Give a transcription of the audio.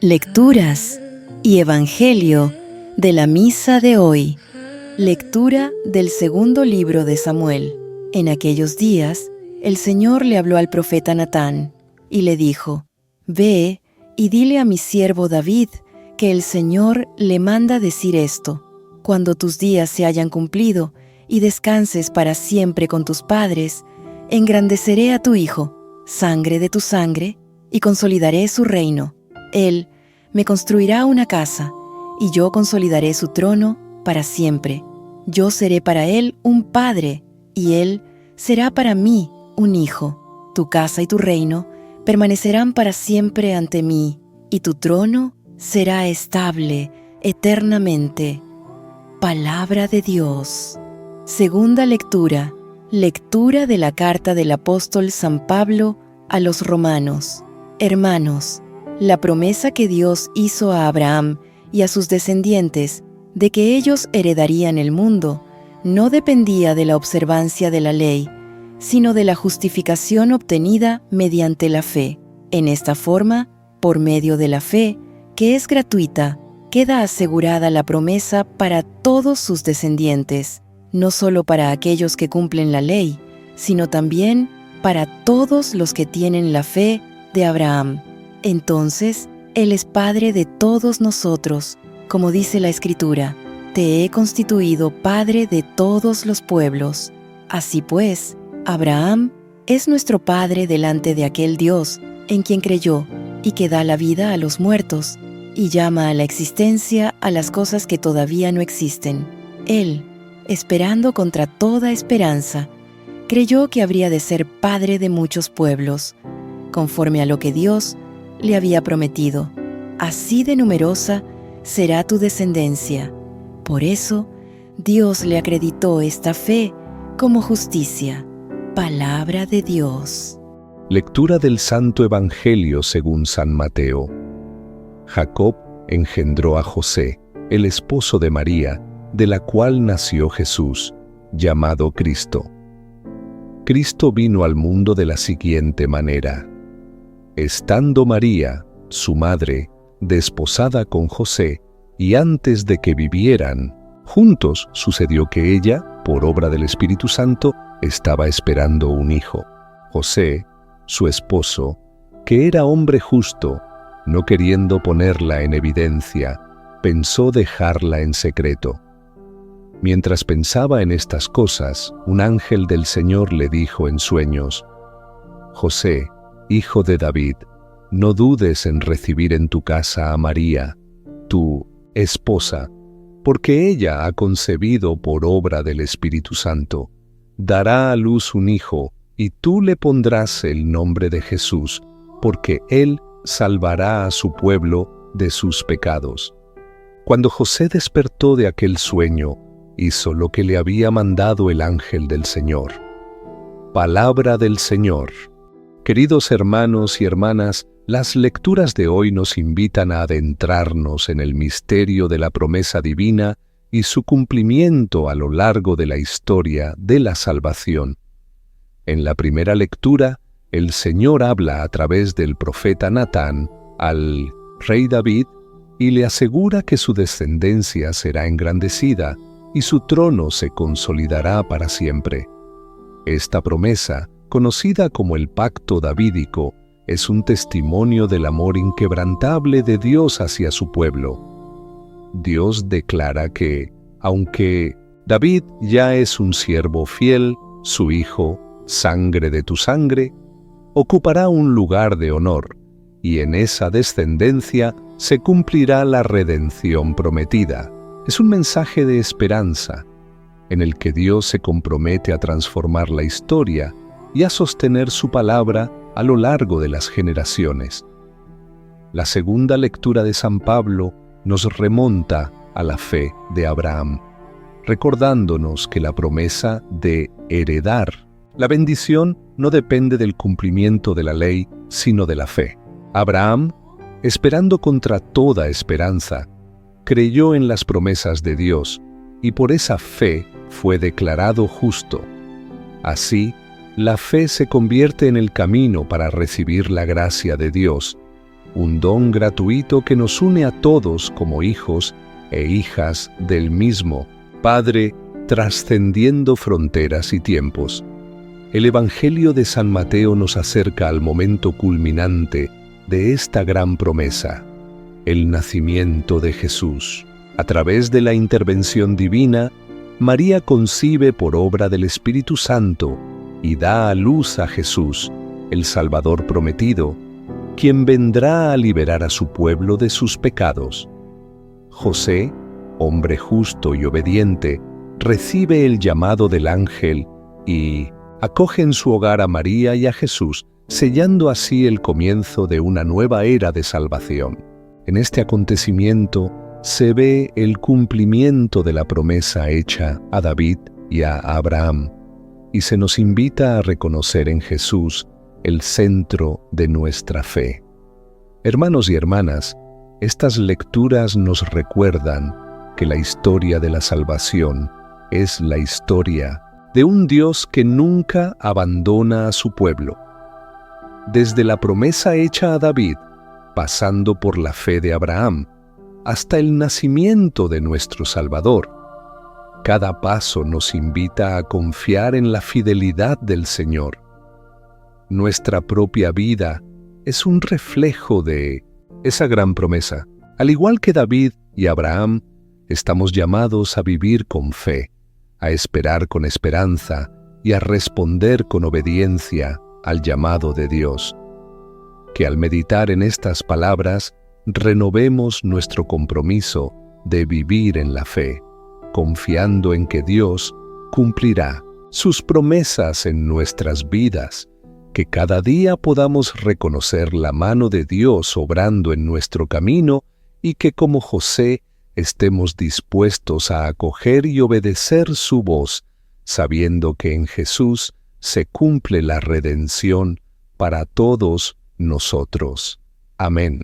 Lecturas y Evangelio de la Misa de hoy. Lectura del segundo libro de Samuel. En aquellos días, el Señor le habló al profeta Natán y le dijo: Ve y dile a mi siervo David que el Señor le manda decir esto: cuando tus días se hayan cumplido y descanses para siempre con tus padres, engrandeceré a tu hijo, sangre de tu sangre, y consolidaré su reino. Él me construirá una casa, y yo consolidaré su trono para siempre. Yo seré para él un padre, y él será para mí un hijo. Tu casa y tu reino permanecerán para siempre ante mí, y tu trono será estable eternamente. Palabra de Dios. Segunda lectura. Lectura de la carta del apóstol San Pablo a los romanos. Hermanos, la promesa que Dios hizo a Abraham y a sus descendientes de que ellos heredarían el mundo no dependía de la observancia de la ley, sino de la justificación obtenida mediante la fe. En esta forma, por medio de la fe, que es gratuita, queda asegurada la promesa para todos sus descendientes, no solo para aquellos que cumplen la ley, sino también para todos los que tienen la fe de Abraham. Entonces, Él es Padre de todos nosotros, como dice la Escritura: Te he constituido Padre de todos los pueblos. Así pues, Abraham es nuestro Padre delante de aquel Dios en quien creyó y que da la vida a los muertos y llama a la existencia a las cosas que todavía no existen. Él, esperando contra toda esperanza, creyó que habría de ser padre de muchos pueblos, conforme a lo que Dios le había prometido. Así de numerosa será tu descendencia. Por eso, Dios le acreditó esta fe como justicia. Palabra de Dios. Lectura del Santo Evangelio según San Mateo. Jacob engendró a José, el esposo de María, de la cual nació Jesús, llamado Cristo. Cristo vino al mundo de la siguiente manera. Estando María, su madre, desposada con José, y antes de que vivieran juntos, sucedió que ella, por obra del Espíritu Santo, estaba esperando un hijo. José, su esposo, que era hombre justo, no queriendo ponerla en evidencia, pensó dejarla en secreto. Mientras pensaba en estas cosas, un ángel del Señor le dijo en sueños: José, hijo de David, no dudes en recibir en tu casa a María, tu esposa, porque ella ha concebido por obra del Espíritu Santo. Dará a luz un hijo, y tú le pondrás el nombre de Jesús, porque él salvará a su pueblo de sus pecados. Cuando José despertó de aquel sueño, hizo lo que le había mandado el ángel del Señor. Palabra del Señor. Queridos hermanos y hermanas, las lecturas de hoy nos invitan a adentrarnos en el misterio de la promesa divina y su cumplimiento a lo largo de la historia de la salvación. En la primera lectura, el Señor habla a través del profeta Natán al rey David y le asegura que su descendencia será engrandecida y su trono se consolidará para siempre. Esta promesa, conocida como el Pacto Davídico, es un testimonio del amor inquebrantable de Dios hacia su pueblo. Dios declara que, aunque David ya es un siervo fiel, su hijo, sangre de tu sangre, ocupará un lugar de honor, y en esa descendencia se cumplirá la redención prometida. Es un mensaje de esperanza, en el que Dios se compromete a transformar la historia y a sostener su palabra a lo largo de las generaciones. La segunda lectura de San Pablo nos remonta a la fe de Abraham, recordándonos que la promesa de heredar la bendición no depende del cumplimiento de la ley, sino de la fe. Abraham, esperando contra toda esperanza, creyó en las promesas de Dios y por esa fe fue declarado justo. Así, la fe se convierte en el camino para recibir la gracia de Dios un don gratuito que nos une a todos como hijos e hijas del mismo Padre, trascendiendo fronteras y tiempos. El Evangelio de San Mateo nos acerca al momento culminante de esta gran promesa, el nacimiento de Jesús. A través de la intervención divina, María concibe por obra del Espíritu Santo y da a luz a Jesús, el Salvador prometido, quien vendrá a liberar a su pueblo de sus pecados. José, hombre justo y obediente, recibe el llamado del ángel y acoge en su hogar a María y a Jesús, sellando así el comienzo de una nueva era de salvación. En este acontecimiento se ve el cumplimiento de la promesa hecha a David y a Abraham, y se nos invita a reconocer en Jesús el centro de nuestra fe. Hermanos y hermanas, estas lecturas nos recuerdan que la historia de la salvación es la historia de un Dios que nunca abandona a su pueblo. Desde la promesa hecha a David, pasando por la fe de Abraham, hasta el nacimiento de nuestro Salvador, cada paso nos invita a confiar en la fidelidad del Señor. Nuestra propia vida es un reflejo de esa gran promesa. Al igual que David y Abraham, estamos llamados a vivir con fe, a esperar con esperanza y a responder con obediencia al llamado de Dios. Que al meditar en estas palabras, renovemos nuestro compromiso de vivir en la fe, confiando en que Dios cumplirá sus promesas en nuestras vidas, que cada día podamos reconocer la mano de Dios obrando en nuestro camino y que como José estemos dispuestos a acoger y obedecer su voz, sabiendo que en Jesús se cumple la redención para todos nosotros. Amén.